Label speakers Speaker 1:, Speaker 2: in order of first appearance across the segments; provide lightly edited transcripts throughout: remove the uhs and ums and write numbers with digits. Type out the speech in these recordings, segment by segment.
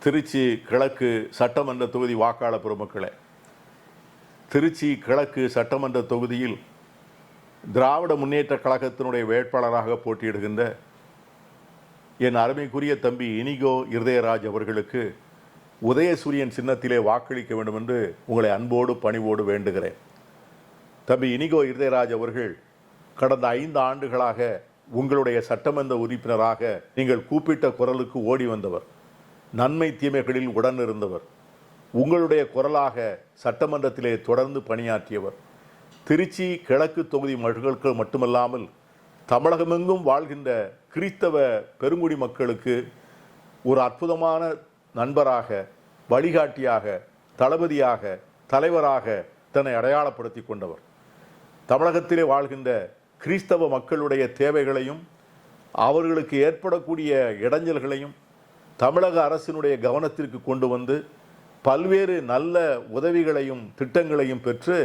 Speaker 1: திருச்சி கிழக்கு சட்டமன்ற தொகுதி வாக்காளர் பெருமக்களே, திருச்சி கிழக்கு சட்டமன்ற தொகுதியில் திராவிட முன்னேற்ற கழகத்தினுடைய வேட்பாளராக போட்டியிடுகின்ற என் அருமைக்குரிய தம்பி இனிகோ இருதயராஜ் அவர்களுக்கு உதயசூரியன் சின்னத்திலே வாக்களிக்க வேண்டும் என்று உங்களை அன்போடு பணிவோடு வேண்டுகிறேன். தம்பி இனிகோ இருதயராஜ் அவர்கள் கடந்த 5 ஆண்டுகளாக உங்களுடைய சட்டமன்ற உறுப்பினராக நீங்கள் கூப்பிட்ட குரலுக்கு ஓடி வந்தவர், நன்மை தீமைகளில் உடன் இருந்தவர், உங்களுடைய குரலாக சட்டமன்றத்திலே தொடர்ந்து பணியாற்றியவர். திருச்சி கிழக்கு தொகுதி மக்களுக்கு மட்டுமல்லாமல் தமிழகமெங்கும் வாழ்கின்ற கிறிஸ்தவ பெருங்குடி மக்களுக்கு ஒரு அற்புதமான நண்பராக, வழிகாட்டியாக, தளபதியாக, தலைவராக தன்னை அடையாளப்படுத்தி கொண்டவர். தமிழகத்திலே வாழ்கின்ற கிறிஸ்தவ மக்களுடைய தேவைகளையும் அவர்களுக்கு ஏற்படக்கூடிய இடைஞ்சல்களையும் தமிழக அரசினுடைய கவனத்திற்கு கொண்டு வந்து பல்வேறு நல்ல உதவிகளையும் திட்டங்களையும் பெற்று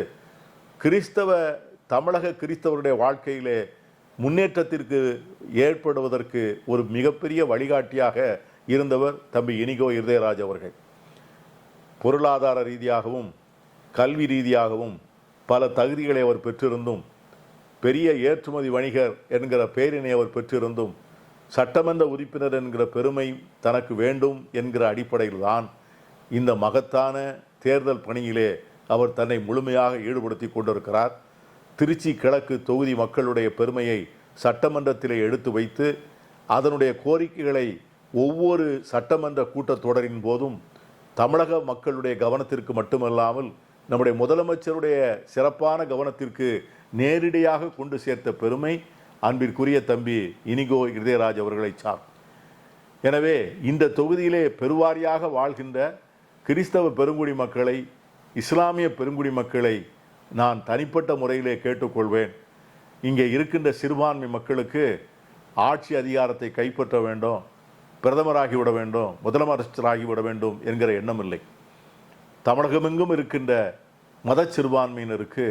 Speaker 1: தமிழக கிறிஸ்தவருடைய வாழ்க்கையிலே முன்னேற்றத்திற்கு ஏற்படுவதற்கு ஒரு மிகப்பெரிய வழிகாட்டியாக இருந்தவர் தம்பி இனிகோ இருதயராஜ் அவர்கள். பொருளாதார ரீதியாகவும் கல்வி ரீதியாகவும் பல தகுதிகளை அவர் பெற்றிருந்தும், பெரிய ஏற்றுமதி வணிகர் என்கிற பெயரினை அவர் பெற்றிருந்தும், சட்டமன்ற உறுப்பினர் என்கிற பெருமை தனக்கு வேண்டும் என்கிற அடிப்படையில் தான் இந்த மகத்தான தேர்தல் பணியிலே அவர் தன்னை முழுமையாக ஈடுபடுத்தி கொண்டிருக்கிறார். திருச்சி கிழக்கு தொகுதி மக்களுடைய பெருமையை சட்டமன்றத்திலே எடுத்து வைத்து அதனுடைய கோரிக்கைகளை ஒவ்வொரு சட்டமன்ற கூட்டத்தொடரின் போதும் தமிழக மக்களுடைய கவனத்திற்கு மட்டுமல்லாமல் நம்முடைய முதலமைச்சருடைய சிறப்பான கவனத்திற்கு நேரடியாக கொண்டு சேர்த்த பெருமை அன்பிற்குரிய தம்பி இனிகோ இருதயராஜ் அவர்களை சார். எனவே இந்த தொகுதியிலே பெருவாரியாக வாழ்கின்ற கிறிஸ்தவ பெருங்குடி மக்களை, இஸ்லாமிய பெருங்குடி மக்களை நான் தனிப்பட்ட முறையிலே கேட்டுக்கொள்வேன். இங்கே இருக்கின்ற சிறுபான்மை மக்களுக்கு ஆட்சி அதிகாரத்தை கைப்பற்ற வேண்டும், பிரதமராகிவிட வேண்டும், முதலமைச்சராகிவிட வேண்டும் என்கிற எண்ணம் இல்லை. தமிழகமெங்கும் இருக்கின்ற மத சிறுபான்மையினருக்கு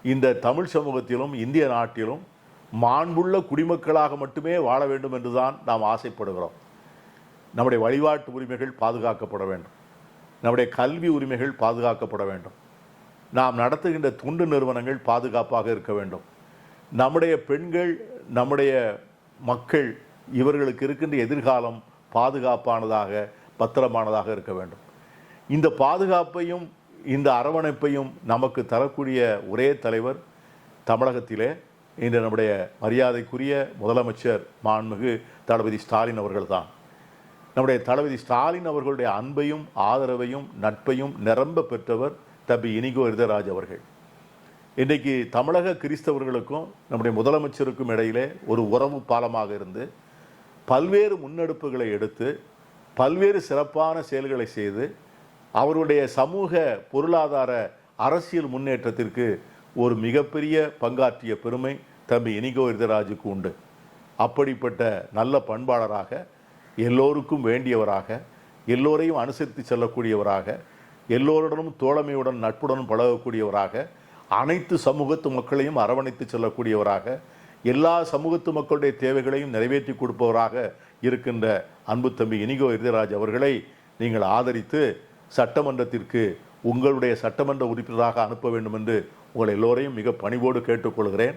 Speaker 1: இந்த தமிழ் சமூகத்திலும் இந்திய நாட்டிலும் மாண்புள்ள குடிமக்களாக மட்டுமே வாழ வேண்டும் என்றுதான் நாம் ஆசைப்படுகிறோம். நம்முடைய வழிபாட்டு உரிமைகள் பாதுகாக்கப்பட வேண்டும், நம்முடைய கல்வி உரிமைகள் பாதுகாக்கப்பட வேண்டும், நாம் நடத்துகின்ற தொண்டு நிறுவனங்கள் பாதுகாப்பாக இருக்க வேண்டும், நம்முடைய பெண்கள், நம்முடைய மக்கள், இவர்களுக்கு இருக்கின்ற எதிர்காலம் பாதுகாப்பானதாக, பத்திரமானதாக இருக்க வேண்டும். இந்த பாதுகாப்பையும் இந்த அரவணைப்பையும் நமக்கு தரக்கூடிய ஒரே தலைவர் தமிழகத்திலே இன்று நம்முடைய மரியாதைக்குரிய முதலமைச்சர் மாண்புமிகு தளபதி ஸ்டாலின் அவர்கள்தான். நம்முடைய தளபதி ஸ்டாலின் அவர்களுடைய அன்பையும் ஆதரவையும் நட்பையும் நிரம்ப பெற்றவர் தம்பி இனிகோ இருதயராஜ் அவர்கள். இன்றைக்கு தமிழக கிறிஸ்தவர்களுக்கும் நம்முடைய முதலமைச்சருக்கும் இடையிலே ஒரு உறவு பாலமாக இருந்து பல்வேறு முன்னெடுப்புகளை எடுத்து பல்வேறு சிறப்பான செயல்களை செய்து அவருடைய சமூக பொருளாதார அரசியல் முன்னேற்றத்திற்கு ஒரு மிகப்பெரிய பங்காற்றிய பெருமை தம்பி இனிகோ இருதயராஜுக்கு உண்டு. அப்படிப்பட்ட நல்ல பண்பாளராக, எல்லோருக்கும் வேண்டியவராக, எல்லோரையும் அனுசரித்து செல்லக்கூடியவராக, எல்லோருடனும் தோழமையுடன் நட்புடன் பழகக்கூடியவராக, அனைத்து சமூகத்து மக்களையும் அரவணைத்து செல்லக்கூடியவராக, எல்லா சமூகத்து மக்களுடைய தேவைகளையும் நிறைவேற்றி கொடுப்பவராக இருக்கின்ற அன்பு தம்பி இனிகோ இருதயராஜ் அவர்களை நீங்கள் ஆதரித்து சட்டமன்றத்திற்கு உங்களுடைய சட்டமன்ற உறுப்பினராக அனுப்ப வேண்டும் என்று உங்கள் எல்லோரையும் மிக பணிவோடு கேட்டுக்கொள்கிறேன்.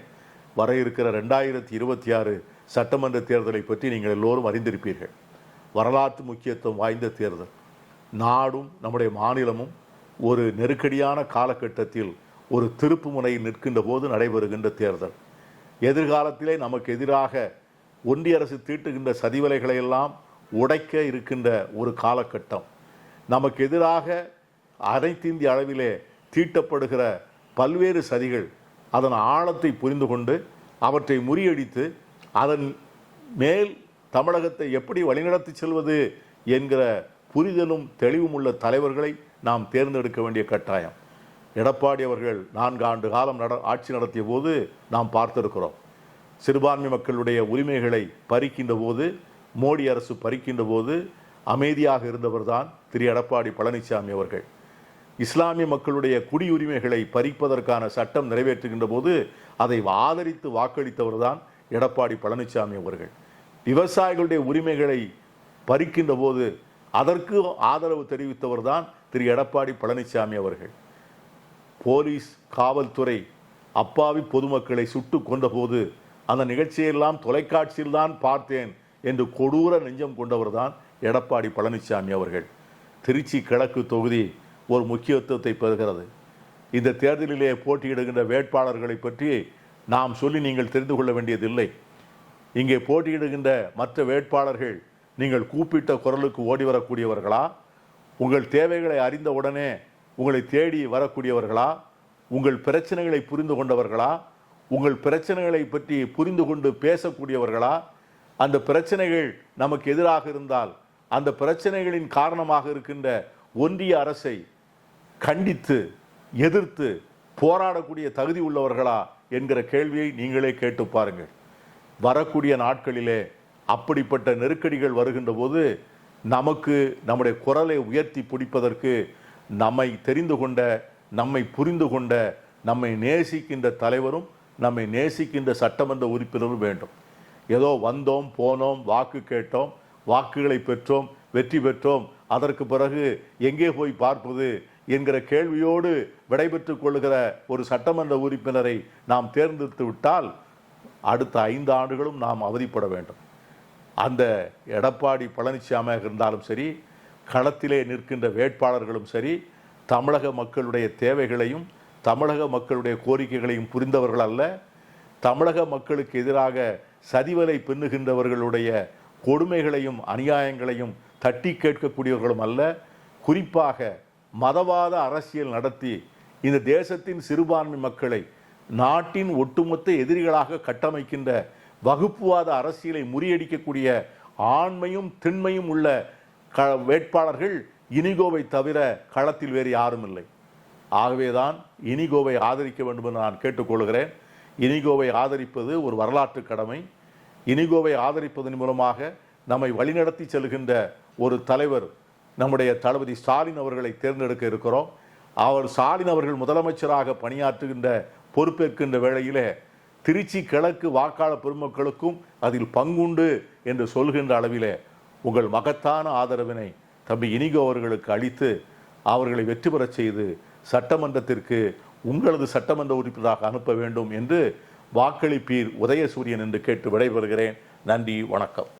Speaker 1: வர இருக்கிற 2026 சட்டமன்ற தேர்தலை பற்றி நீங்கள் எல்லோரும் அறிந்திருப்பீர்கள். வரலாற்று முக்கியத்துவம் வாய்ந்த தேர்தல். நாடும் நம்முடைய மாநிலமும் ஒரு நெருக்கடியான காலகட்டத்தில் ஒரு திருப்பு முனையில் நிற்கின்ற போது நடைபெறுகின்ற தேர்தல். எதிர்காலத்திலே நமக்கு எதிராக ஒன்றிய அரசு தீட்டுகின்ற சதிவலைகளை எல்லாம் உடைக்க இருக்கின்ற ஒரு காலகட்டம். நமக்கு எதிராக அனைத்து இந்திய அளவிலே தீட்டப்படுகிற பல்வேறு சதிகள், அதன் ஆழத்தை புரிந்து கொண்டு அவற்றை முறியடித்து அதன் மேல் தமிழகத்தை எப்படி வழிநடத்தி செல்வது என்கிற புரிதலும் தெளிவும் உள்ள தலைவர்களை நாம் தேர்ந்தெடுக்க வேண்டிய கட்டாயம். எடப்பாடி அவர்கள் 4 ஆண்டு காலம் ஆட்சி நடத்திய போது நாம் பார்த்திருக்கிறோம். சிறுபான்மை மக்களுடைய உரிமைகளை பறிக்கின்ற போது, மோடி அரசு பறிக்கின்ற போது அமைதியாக இருந்தவர் தான் திரு எடப்பாடி பழனிசாமி அவர்கள். இஸ்லாமிய மக்களுடைய குடியுரிமைகளை பறிப்பதற்கான சட்டம் நிறைவேற்றுகின்ற போது அதை ஆதரித்து வாக்களித்தவர் தான் எடப்பாடி பழனிசாமி அவர்கள். விவசாயிகளுடைய உரிமைகளை பறிக்கின்ற போது அதற்கு ஆதரவு தெரிவித்தவர் தான் திரு எடப்பாடி பழனிசாமி அவர்கள். போலீஸ், காவல்துறை அப்பாவி பொதுமக்களை சுட்டு கொண்டபோது அந்த நிகழ்ச்சியெல்லாம் தொலைக்காட்சியில் தான் பார்த்தேன் என்று கொடூர நெஞ்சம் கொண்டவர் தான் எடப்பாடி பழனிசாமி அவர்கள். திருச்சி கிழக்கு தொகுதி ஒரு முக்கியத்துவத்தை பெறுகிறது. இந்த தேர்தலிலே போட்டியிடுகின்ற வேட்பாளர்களை பற்றி நாம் சொல்லி நீங்கள் தெரிந்து கொள்ள வேண்டியதில்லை. இங்கே போட்டியிடுகின்ற மற்ற வேட்பாளர்கள் நீங்கள் கூப்பிட்ட குரலுக்கு ஓடி வரக்கூடியவர்களா? உங்கள் தேவைகளை அறிந்த உடனே உங்களை தேடி வரக்கூடியவர்களா? உங்கள் பிரச்சனைகளை புரிந்து கொண்டவர்களா? உங்கள் பிரச்சனைகளை பற்றி புரிந்து கொண்டு பேசக்கூடியவர்களா? அந்த பிரச்சனைகள் நமக்கு எதிராக இருந்தால் அந்த பிரச்சனைகளின் காரணமாக இருக்கின்ற ஒன்றிய அரசை கண்டித்து எதிர்த்து போராடக்கூடிய தகுதி உள்ளவர்களா என்கிற கேள்வியை நீங்களே கேட்டு பாருங்கள். வரக்கூடிய நாட்களிலே அப்படிப்பட்ட நெருக்கடிகள் வருகின்ற போது நமக்கு நம்முடைய குரலை உயர்த்தி பிடிப்பதற்கு நம்மை தெரிந்து கொண்ட, நம்மை புரிந்து கொண்ட, நம்மை நேசிக்கின்ற தலைவரும் நம்மை நேசிக்கின்ற சட்டமன்ற உறுப்பினரும் வேண்டும். ஏதோ வந்தோம் போனோம், வாக்கு கேட்டோம், வாக்குகளை பெற்றோம், வெற்றி பெற்றோம், அதற்கு பிறகு எங்கே போய் பார்ப்பது என்கிற கேள்வியோடு விடைபெற்றுக் கொள்ளுகிற ஒரு சட்டமன்ற உறுப்பினரை நாம் தேர்ந்தெடுத்து விட்டால் அடுத்த 5 ஆண்டுகளும் நாம் அவதிப்பட வேண்டும். அந்த எடப்பாடி பழனிசாமியாக இருந்தாலும் சரி, களத்திலே நிற்கின்ற வேட்பாளர்களும் சரி, தமிழக மக்களுடைய தேவைகளையும் தமிழக மக்களுடைய கோரிக்கைகளையும் புரிந்தவர்கள் அல்ல. தமிழக மக்களுக்கு எதிராக சதிவலை பின்னுகின்றவர்களுடைய கொடுமைகளையும் அநியாயங்களையும் தட்டி கேட்கக்கூடியவர்களும் அல்ல. குறிப்பாக மதவாத அரசியல் நடத்தி இந்த தேசத்தின் சிறுபான்மை மக்களை நாட்டின் ஒட்டுமொத்த எதிரிகளாக கட்டமைக்கின்ற வகுப்புவாத அரசியலை முறியடிக்கக்கூடிய ஆண்மையும் திண்மையும் உள்ள வேட்பாளர்கள் இனிகோவை தவிர களத்தில் வேறு யாரும் இல்லை. ஆகவேதான் இனிகோவை ஆதரிக்க வேண்டும் என்று நான் கேட்டுக்கொள்கிறேன். இனிகோவை ஆதரிப்பது ஒரு வரலாற்று கடமை. இனிகோவை ஆதரிப்பதன் மூலமாக நம்மை வழிநடத்தி செல்கின்ற ஒரு தலைவர் நம்முடைய தளபதி ஸ்டாலின் அவர்களை தேர்ந்தெடுக்க இருக்கிறோம். ஸ்டாலின் அவர்கள் முதலமைச்சராக பணியாற்றுகின்ற பொறுப்பேற்கின்ற வேளையிலே திருச்சி கிழக்கு வாக்காளர் பெருமக்களுக்கும் அதில் பங்குண்டு என்று சொல்கின்ற அளவிலே உங்கள் மகத்தான ஆதரவினை தம்பி இனிகோ அவர்களுக்கு அளித்து அவர்களை வெற்றி பெறச் செய்து சட்டமன்றத்திற்கு உங்களது சட்டமன்ற உறுப்பினராக அனுப்ப வேண்டும் என்று வாக்களிப்பீர் உதயசூரியன் என்று கேட்டு விடைபெறுகிறேன். நன்றி, வணக்கம்.